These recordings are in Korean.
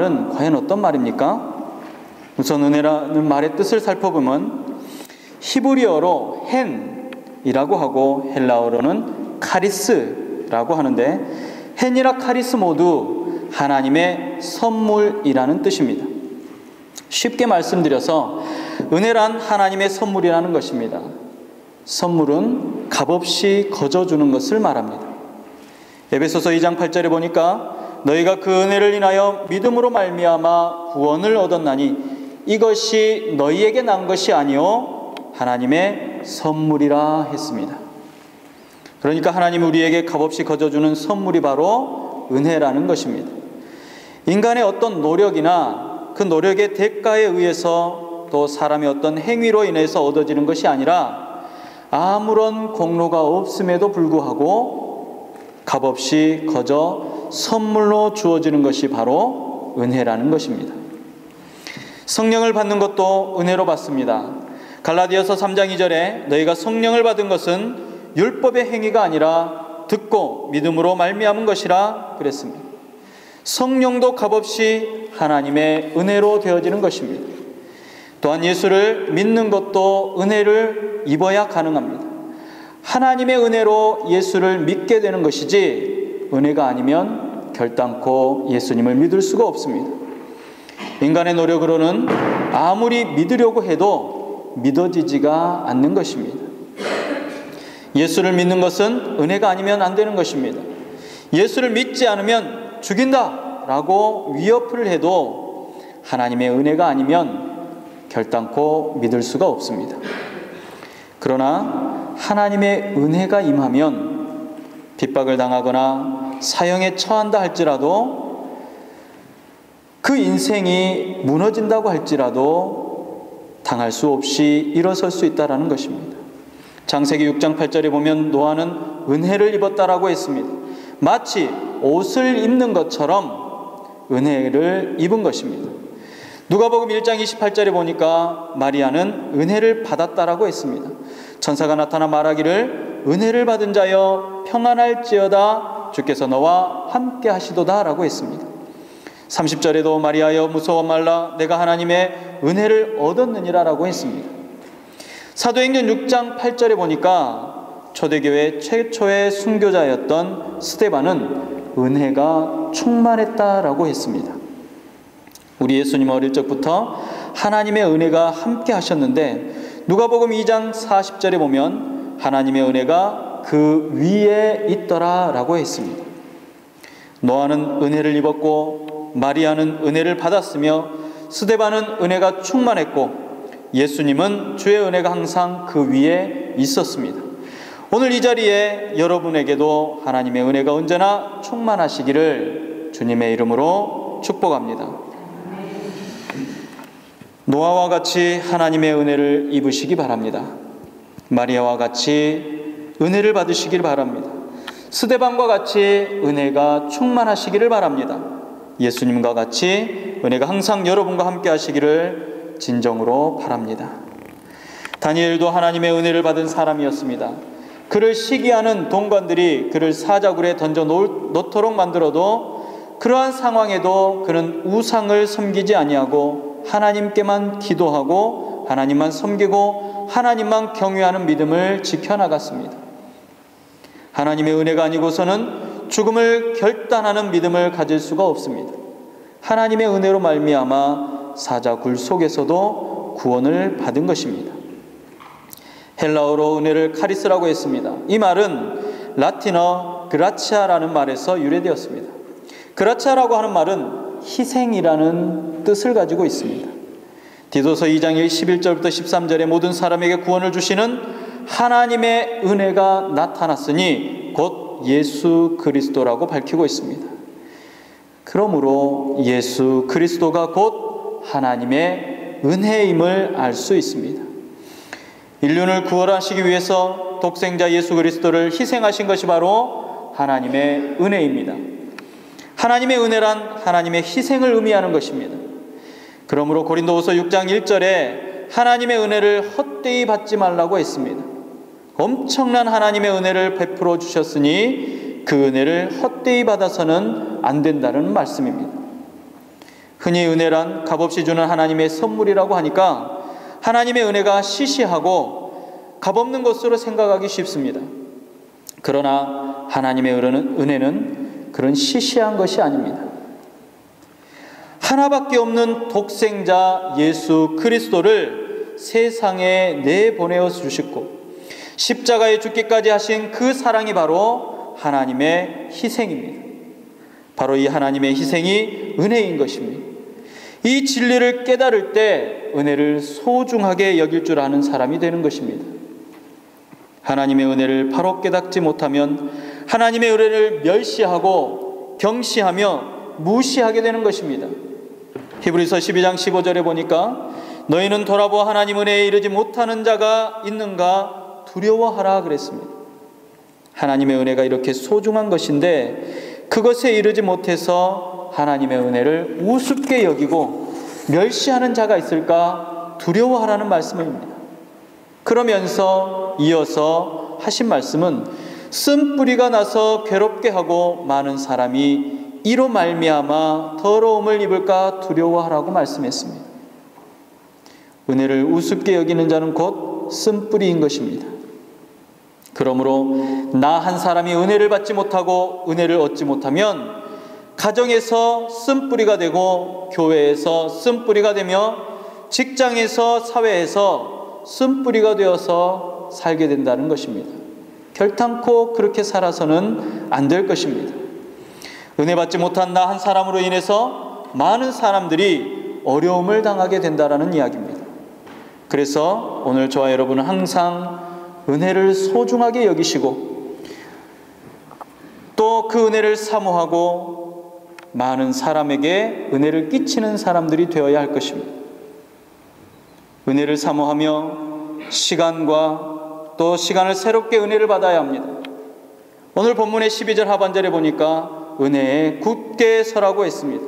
은혜는 과연 어떤 말입니까? 우선 은혜라는 말의 뜻을 살펴보면 히브리어로 헨이라고 하고 헬라어로는 카리스라고 하는데, 헨이라 카리스 모두 하나님의 선물이라는 뜻입니다. 쉽게 말씀드려서 은혜란 하나님의 선물이라는 것입니다. 선물은 값없이 거저주는 것을 말합니다. 에베소서 2장 8절에 보니까 너희가 그 은혜를 인하여 믿음으로 말미암아 구원을 얻었나니 이것이 너희에게 난 것이 아니요 하나님의 선물이라 했습니다. 그러니까 하나님 우리에게 값없이 거저주는 선물이 바로 은혜라는 것입니다. 인간의 어떤 노력이나 그 노력의 대가에 의해서 또 사람의 어떤 행위로 인해서 얻어지는 것이 아니라 아무런 공로가 없음에도 불구하고 값없이 거저 선물로 주어지는 것이 바로 은혜라는 것입니다. 성령을 받는 것도 은혜로 받습니다. 갈라디아서 3장 2절에 너희가 성령을 받은 것은 율법의 행위가 아니라 듣고 믿음으로 말미암은 것이라 그랬습니다. 성령도 값없이 하나님의 은혜로 되어지는 것입니다. 또한 예수를 믿는 것도 은혜를 입어야 가능합니다. 하나님의 은혜로 예수를 믿게 되는 것이지 은혜가 아니면 결단코 예수님을 믿을 수가 없습니다. 인간의 노력으로는 아무리 믿으려고 해도 믿어지지가 않는 것입니다. 예수를 믿는 것은 은혜가 아니면 안 되는 것입니다. 예수를 믿지 않으면 죽인다 라고 위협을 해도 하나님의 은혜가 아니면 결단코 믿을 수가 없습니다. 그러나 하나님의 은혜가 임하면 핍박을 당하거나 사형에 처한다 할지라도, 그 인생이 무너진다고 할지라도 당할 수 없이 일어설 수 있다는 것입니다. 창세기 6장 8절에 보면 노아는 은혜를 입었다라고 했습니다. 마치 옷을 입는 것처럼 은혜를 입은 것입니다. 누가복음 1장 28절에 보니까 마리아는 은혜를 받았다라고 했습니다. 천사가 나타나 말하기를 은혜를 받은 자여 평안할지어다 주께서 너와 함께 하시도다 라고 했습니다. 30절에도 마리아여 무서워 말라 내가 하나님의 은혜를 얻었느니라 라고 했습니다. 사도행전 6장 8절에 보니까 초대교회 최초의 순교자였던 스데반은 은혜가 충만했다라고 했습니다. 우리 예수님 어릴 적부터 하나님의 은혜가 함께 하셨는데 누가복음 2장 40절에 보면 하나님의 은혜가 그 위에 있더라 라고 했습니다. 노아는 은혜를 입었고 마리아는 은혜를 받았으며 스데반은 은혜가 충만했고 예수님은 주의 은혜가 항상 그 위에 있었습니다. 오늘 이 자리에 여러분에게도 하나님의 은혜가 언제나 충만하시기를 주님의 이름으로 축복합니다. 노아와 같이 하나님의 은혜를 입으시기 바랍니다. 마리아와 같이 은혜를 받으시길 바랍니다. 스데반과 같이 은혜가 충만하시기를 바랍니다. 예수님과 같이 은혜가 항상 여러분과 함께 하시기를 진정으로 바랍니다. 다니엘도 하나님의 은혜를 받은 사람이었습니다. 그를 시기하는 동관들이 그를 사자굴에 던져 놓도록 만들어도 그러한 상황에도 그는 우상을 섬기지 아니하고 하나님께만 기도하고 하나님만 섬기고 하나님만 경외하는 믿음을 지켜나갔습니다. 하나님의 은혜가 아니고서는 죽음을 결단하는 믿음을 가질 수가 없습니다. 하나님의 은혜로 말미암아 사자굴 속에서도 구원을 받은 것입니다. 헬라어로 은혜를 카리스라고 했습니다. 이 말은 라틴어 그라치아라는 말에서 유래되었습니다. 그라치아라고 하는 말은 희생이라는 뜻을 가지고 있습니다. 디도서 2장 11절부터 13절에 모든 사람에게 구원을 주시는 하나님의 은혜가 나타났으니 곧 예수 그리스도라고 밝히고 있습니다. 그러므로 예수 그리스도가 곧 하나님의 은혜임을 알 수 있습니다. 인륜을 구원하시기 위해서 독생자 예수 그리스도를 희생하신 것이 바로 하나님의 은혜입니다. 하나님의 은혜란 하나님의 희생을 의미하는 것입니다. 그러므로 고린도후서 6장 1절에 하나님의 은혜를 헛되이 받지 말라고 했습니다. 엄청난 하나님의 은혜를 베풀어 주셨으니 그 은혜를 헛되이 받아서는 안 된다는 말씀입니다. 흔히 은혜란 값없이 주는 하나님의 선물이라고 하니까 하나님의 은혜가 시시하고 값없는 것으로 생각하기 쉽습니다. 그러나 하나님의 은혜는 그런 시시한 것이 아닙니다. 하나밖에 없는 독생자 예수 그리스도를 세상에 내보내어 주셨고 십자가에 죽기까지 하신 그 사랑이 바로 하나님의 희생입니다. 바로 이 하나님의 희생이 은혜인 것입니다. 이 진리를 깨달을 때 은혜를 소중하게 여길 줄 아는 사람이 되는 것입니다. 하나님의 은혜를 바로 깨닫지 못하면 하나님의 은혜를 멸시하고 경시하며 무시하게 되는 것입니다. 히브리서 12장 15절에 보니까 너희는 돌아보아 하나님 은혜에 이르지 못하는 자가 있는가 두려워하라 그랬습니다. 하나님의 은혜가 이렇게 소중한 것인데 그것에 이르지 못해서 하나님의 은혜를 우습게 여기고 멸시하는 자가 있을까 두려워하라는 말씀입니다. 그러면서 이어서 하신 말씀은 쓴뿌리가 나서 괴롭게 하고 많은 사람이 이로 말미암아 더러움을 입을까 두려워하라고 말씀했습니다. 은혜를 우습게 여기는 자는 곧 쓴뿌리인 것입니다. 그러므로 나 한 사람이 은혜를 받지 못하고 은혜를 얻지 못하면 가정에서 쓴뿌리가 되고 교회에서 쓴뿌리가 되며 직장에서 사회에서 쓴뿌리가 되어서 살게 된다는 것입니다. 결탄코 그렇게 살아서는 안 될 것입니다. 은혜 받지 못한 나 한 사람으로 인해서 많은 사람들이 어려움을 당하게 된다는 이야기입니다. 그래서 오늘 저와 여러분은 항상 은혜를 소중하게 여기시고 또 그 은혜를 사모하고 많은 사람에게 은혜를 끼치는 사람들이 되어야 할 것입니다. 은혜를 사모하며 시간과 또 시간을 새롭게 은혜를 받아야 합니다. 오늘 본문의 12절 하반절에 보니까 은혜에 굳게 서라고 했습니다.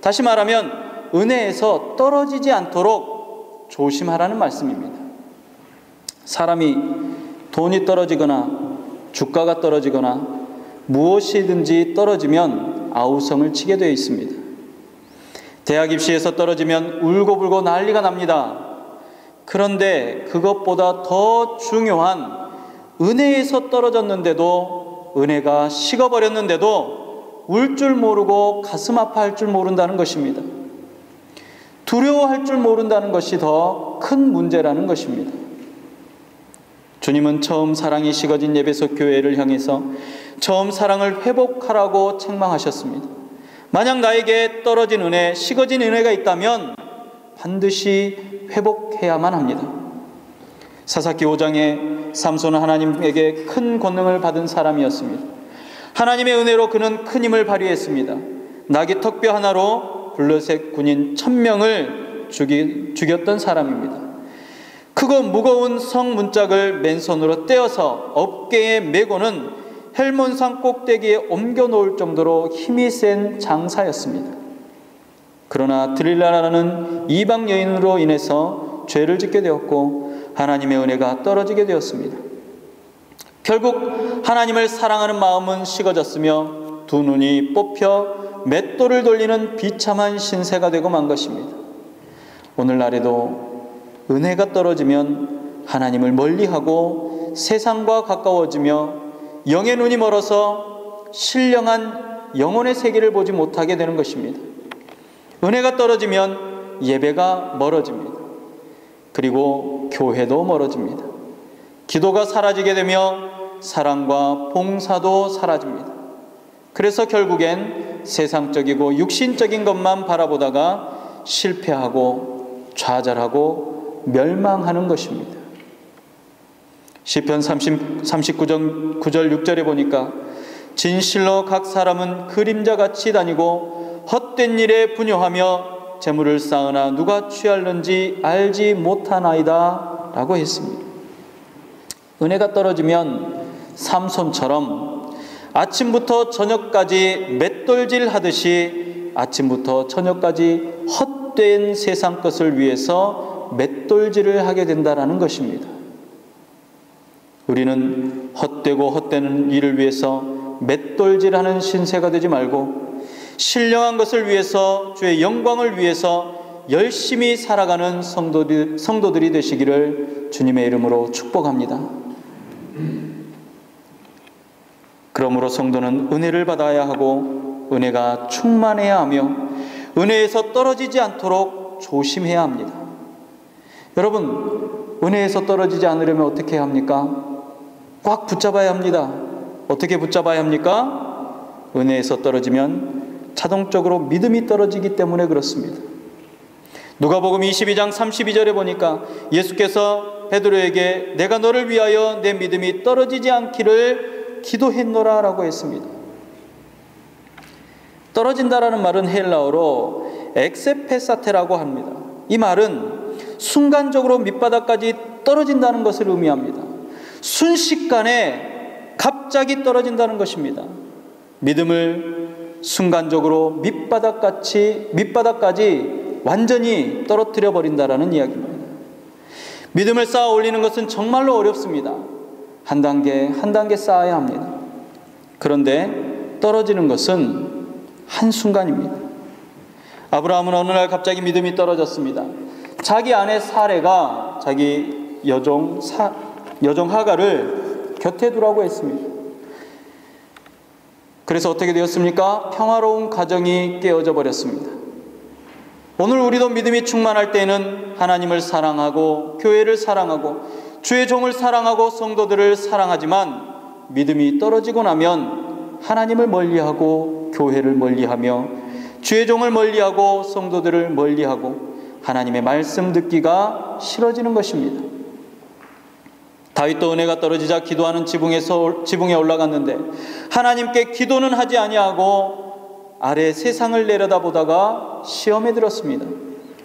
다시 말하면 은혜에서 떨어지지 않도록 조심하라는 말씀입니다. 사람이 돈이 떨어지거나 주가가 떨어지거나 무엇이든지 떨어지면 아우성을 치게 되어 있습니다. 대학 입시에서 떨어지면 울고불고 난리가 납니다. 그런데 그것보다 더 중요한 은혜에서 떨어졌는데도 은혜가 식어버렸는데도 울 줄 모르고 가슴 아파할 줄 모른다는 것입니다. 두려워할 줄 모른다는 것이 더 큰 문제라는 것입니다. 주님은 처음 사랑이 식어진 에베소 교회를 향해서 처음 사랑을 회복하라고 책망하셨습니다. 만약 나에게 떨어진 은혜, 식어진 은혜가 있다면 반드시 회복해야만 합니다. 사사기 5장에 삼손은 하나님에게 큰 권능을 받은 사람이었습니다. 하나님의 은혜로 그는 큰 힘을 발휘했습니다. 나귀 턱뼈 하나로 블레셋 군인 1000명을 죽였던 사람입니다. 크고 무거운 성 문짝을 맨손으로 떼어서 어깨에 메고는 헬몬산 꼭대기에 옮겨 놓을 정도로 힘이 센 장사였습니다. 그러나 들릴라라는 이방 여인으로 인해서 죄를 짓게 되었고 하나님의 은혜가 떨어지게 되었습니다. 결국 하나님을 사랑하는 마음은 식어졌으며 두 눈이 뽑혀 맷돌을 돌리는 비참한 신세가 되고 만 것입니다. 오늘날에도 은혜가 떨어지면 하나님을 멀리하고 세상과 가까워지며 영의 눈이 멀어서 신령한 영혼의 세계를 보지 못하게 되는 것입니다. 은혜가 떨어지면 예배가 멀어집니다. 그리고 교회도 멀어집니다. 기도가 사라지게 되며 사랑과 봉사도 사라집니다. 그래서 결국엔 세상적이고 육신적인 것만 바라보다가 실패하고 좌절하고 멸망하는 것입니다. 시편 39장 9절 6절에 보니까 진실로 각 사람은 그림자같이 다니고 헛된 일에 분효하며 재물을 쌓으나 누가 취할는지 알지 못하나이다 라고 했습니다. 은혜가 떨어지면 삼손처럼 아침부터 저녁까지 맷돌질 하듯이 아침부터 저녁까지 헛된 세상 것을 위해서 맷돌질을 하게 된다는 것입니다. 우리는 헛되고 헛되는 일을 위해서 맷돌질하는 신세가 되지 말고 신령한 것을 위해서, 주의 영광을 위해서 열심히 살아가는 성도들이 되시기를 주님의 이름으로 축복합니다. 그러므로 성도는 은혜를 받아야 하고 은혜가 충만해야 하며 은혜에서 떨어지지 않도록 조심해야 합니다. 여러분, 은혜에서 떨어지지 않으려면 어떻게 해야 합니까? 꽉 붙잡아야 합니다. 어떻게 붙잡아야 합니까? 은혜에서 떨어지면 자동적으로 믿음이 떨어지기 때문에 그렇습니다. 누가복음 22장 32절에 보니까 예수께서 베드로에게 내가 너를 위하여 내 믿음이 떨어지지 않기를 기도했노라 라고 했습니다. 떨어진다라는 말은 헬라어로 엑세페사테라고 합니다. 이 말은 순간적으로 밑바닥까지 떨어진다는 것을 의미합니다. 순식간에 갑자기 떨어진다는 것입니다. 믿음을 순간적으로 밑바닥까지 완전히 떨어뜨려 버린다라는 이야기입니다. 믿음을 쌓아 올리는 것은 정말로 어렵습니다. 한 단계 쌓아야 합니다. 그런데 떨어지는 것은 한순간입니다. 아브라함은 어느 날 갑자기 믿음이 떨어졌습니다. 자기 아내 사레가 자기 여종 하가를 곁에 두라고 했습니다. 그래서 어떻게 되었습니까? 평화로운 가정이 깨어져 버렸습니다. 오늘 우리도 믿음이 충만할 때는 하나님을 사랑하고 교회를 사랑하고 주의 종을 사랑하고 성도들을 사랑하지만 믿음이 떨어지고 나면 하나님을 멀리하고 교회를 멀리하며 주의 종을 멀리하고 성도들을 멀리하고 하나님의 말씀 듣기가 싫어지는 것입니다. 다윗도 은혜가 떨어지자 기도하는 지붕에 올라갔는데 하나님께 기도는 하지 아니하고 아래 세상을 내려다보다가 시험에 들었습니다.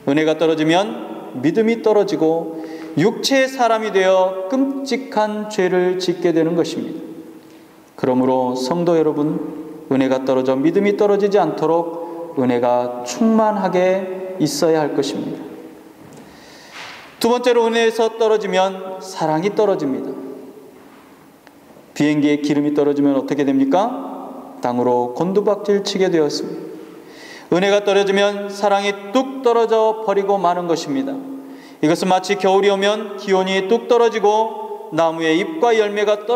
은혜가 떨어지면 믿음이 떨어지고 육체의 사람이 되어 끔찍한 죄를 짓게 되는 것입니다. 그러므로 성도 여러분, 은혜가 떨어져 믿음이 떨어지지 않도록 은혜가 충만하게 있어야 할 것입니다. 두 번째로, 은혜에서 떨어지면 사랑이 떨어집니다. 비행기에 기름이 떨어지면 어떻게 됩니까? 땅으로 곤두박질 치게 되었습니다. 은혜가 떨어지면 사랑이 뚝 떨어져 버리고 마는 것입니다. 이것은 마치 겨울이 오면 기온이 뚝 떨어지고 나무에 잎과 열매가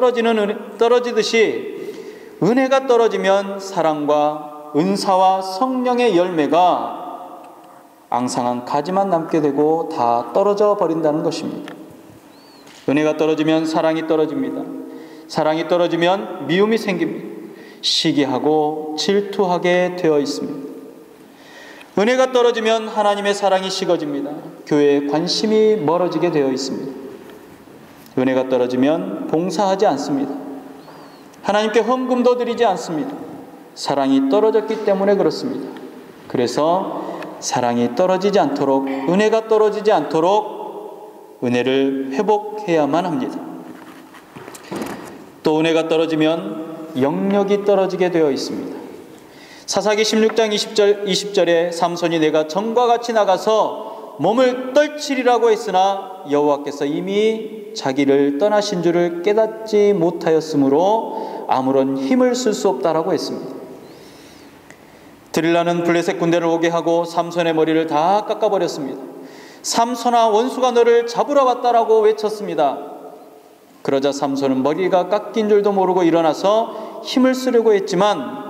떨어지듯이 은혜가 떨어지면 사랑과 은사와 성령의 열매가 앙상한 가지만 남게 되고 다 떨어져 버린다는 것입니다. 은혜가 떨어지면 사랑이 떨어집니다. 사랑이 떨어지면 미움이 생깁니다. 시기하고 질투하게 되어 있습니다. 은혜가 떨어지면 하나님의 사랑이 식어집니다. 교회에 관심이 멀어지게 되어 있습니다. 은혜가 떨어지면 봉사하지 않습니다. 하나님께 헌금도 드리지 않습니다. 사랑이 떨어졌기 때문에 그렇습니다. 그래서 사랑이 떨어지지 않도록, 은혜가 떨어지지 않도록 은혜를 회복해야만 합니다. 또 은혜가 떨어지면 영력이 떨어지게 되어 있습니다. 사사기 16장 20절에 삼손이 내가 전과 같이 나가서 몸을 떨치리라고 했으나 여호와께서 이미 자기를 떠나신 줄을 깨닫지 못하였으므로 아무런 힘을 쓸 수 없다라고 했습니다. 드릴라는 블레셋 군대를 오게 하고 삼손의 머리를 다 깎아버렸습니다. 삼손아, 원수가 너를 잡으러 왔다라고 외쳤습니다. 그러자 삼손은 머리가 깎인 줄도 모르고 일어나서 힘을 쓰려고 했지만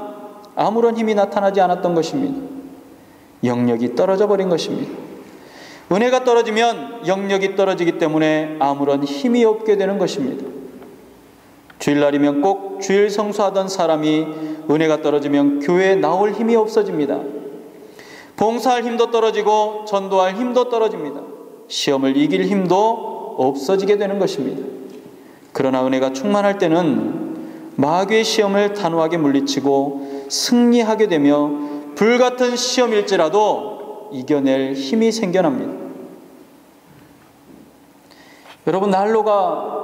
아무런 힘이 나타나지 않았던 것입니다. 영력이 떨어져 버린 것입니다. 은혜가 떨어지면 영력이 떨어지기 때문에 아무런 힘이 없게 되는 것입니다. 주일날이면 꼭 주일 성수하던 사람이 은혜가 떨어지면 교회에 나올 힘이 없어집니다. 봉사할 힘도 떨어지고 전도할 힘도 떨어집니다. 시험을 이길 힘도 없어지게 되는 것입니다. 그러나 은혜가 충만할 때는 마귀의 시험을 단호하게 물리치고 승리하게 되며 불같은 시험일지라도 이겨낼 힘이 생겨납니다. 여러분, 난로가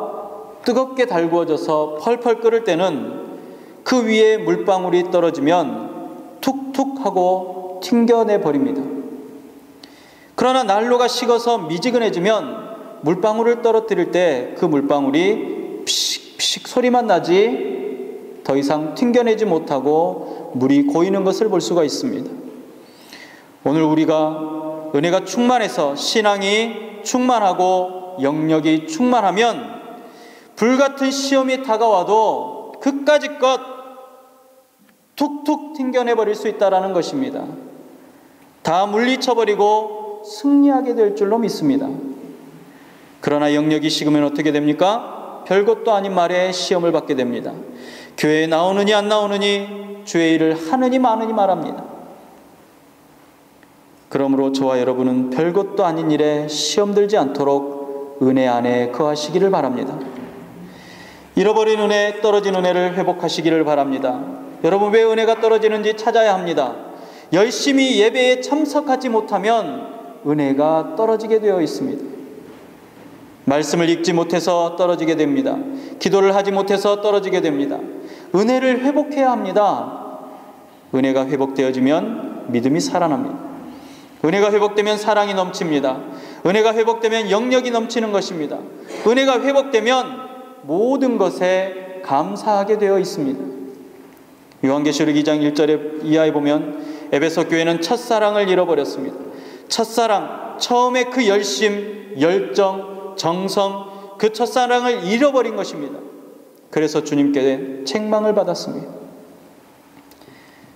뜨겁게 달구어져서 펄펄 끓을 때는 그 위에 물방울이 떨어지면 툭툭 하고 튕겨내 버립니다. 그러나 난로가 식어서 미지근해지면 물방울을 떨어뜨릴 때 그 물방울이 피식피식 소리만 나지 더 이상 튕겨내지 못하고 물이 고이는 것을 볼 수가 있습니다. 오늘 우리가 은혜가 충만해서 신앙이 충만하고 영역이 충만하면 불같은 시험이 다가와도 그까짓 것 툭툭 튕겨내버릴 수 있다는 것입니다. 다 물리쳐버리고 승리하게 될 줄로 믿습니다. 그러나 영역이 식으면 어떻게 됩니까? 별것도 아닌 말에 시험을 받게 됩니다. 교회에 나오느니 안 나오느니, 주의 일을 하느니 마느니 말합니다. 그러므로 저와 여러분은 별것도 아닌 일에 시험 들지 않도록 은혜 안에 거하시기를 바랍니다. 잃어버린 은혜, 떨어진 은혜를 회복하시기를 바랍니다. 여러분, 왜 은혜가 떨어지는지 찾아야 합니다. 열심히 예배에 참석하지 못하면 은혜가 떨어지게 되어 있습니다. 말씀을 읽지 못해서 떨어지게 됩니다. 기도를 하지 못해서 떨어지게 됩니다. 은혜를 회복해야 합니다. 은혜가 회복되어지면 믿음이 살아납니다. 은혜가 회복되면 사랑이 넘칩니다. 은혜가 회복되면 영역이 넘치는 것입니다. 은혜가 회복되면 모든 것에 감사하게 되어 있습니다. 요한계시록 2장 1절에 이하에 보면 에베소 교회는 첫사랑을 잃어버렸습니다. 첫사랑, 처음에 그 열심, 열정, 정성, 그 첫사랑을 잃어버린 것입니다. 그래서 주님께 책망을 받았습니다.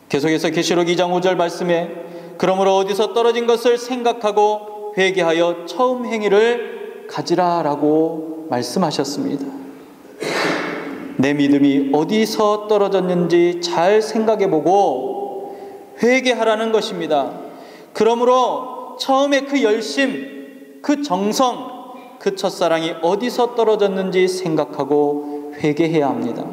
계속해서 계시록 2장 5절 말씀에 그러므로 어디서 떨어진 것을 생각하고 회개하여 처음 행위를 가지라라고 말씀하셨습니다. 내 믿음이 어디서 떨어졌는지 잘 생각해보고 회개하라는 것입니다. 그러므로 처음에 그 열심, 그 정성, 그 첫사랑이 어디서 떨어졌는지 생각하고 회개해야 합니다.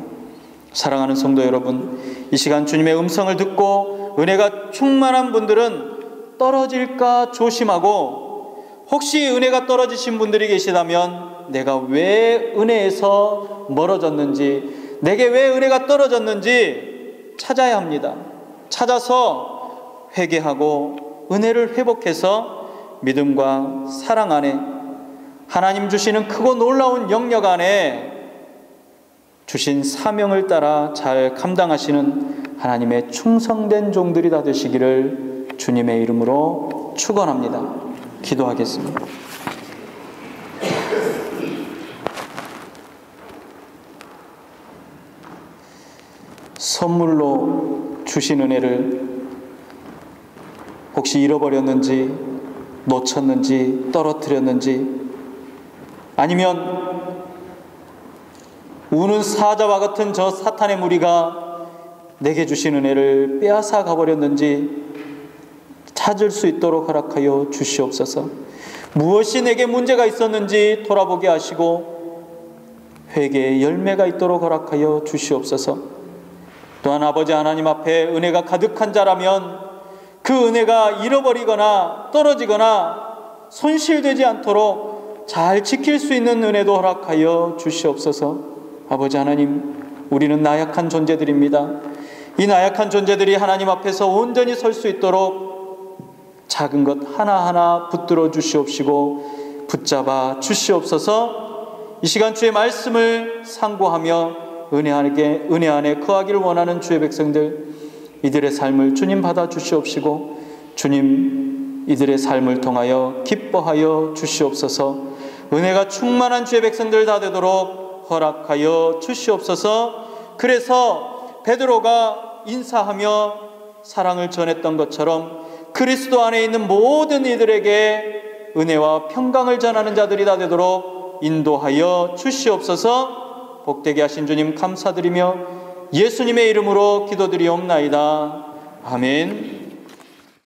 사랑하는 성도 여러분, 이 시간 주님의 음성을 듣고 은혜가 충만한 분들은 떨어질까 조심하고, 혹시 은혜가 떨어지신 분들이 계시다면 내가 왜 은혜에서 멀어졌는지, 내게 왜 은혜가 떨어졌는지 찾아야 합니다. 찾아서 회개하고 은혜를 회복해서 믿음과 사랑 안에, 하나님 주시는 크고 놀라운 영역 안에 주신 사명을 따라 잘 감당하시는 하나님의 충성된 종들이 다 되시기를 주님의 이름으로 축원합니다. 기도하겠습니다. 선물로 주신 은혜를 혹시 잃어버렸는지, 놓쳤는지, 떨어뜨렸는지, 아니면 우는 사자와 같은 저 사탄의 무리가 내게 주신 은혜를 빼앗아 가버렸는지 찾을 수 있도록 허락하여 주시옵소서. 무엇이 내게 문제가 있었는지 돌아보게 하시고 회개의 열매가 있도록 허락하여 주시옵소서. 또한 아버지 하나님 앞에 은혜가 가득한 자라면 그 은혜가 잃어버리거나 떨어지거나 손실되지 않도록 잘 지킬 수 있는 은혜도 허락하여 주시옵소서. 아버지 하나님, 우리는 나약한 존재들입니다. 이 나약한 존재들이 하나님 앞에서 온전히 설 수 있도록 작은 것 하나하나 붙들어 주시옵시고 붙잡아 주시옵소서. 이 시간 주의 말씀을 상고하며 은혜 안에 거하기를 원하는 주의 백성들, 이들의 삶을 주님 받아 주시옵시고 주님 이들의 삶을 통하여 기뻐하여 주시옵소서. 은혜가 충만한 주의 백성들 다 되도록 허락하여 주시옵소서. 그래서 베드로가 인사하며 사랑을 전했던 것처럼 그리스도 안에 있는 모든 이들에게 은혜와 평강을 전하는 자들이 다 되도록 인도하여 주시옵소서. 복되게 하신 주님 감사드리며 예수님의 이름으로 기도드리옵나이다. 아멘.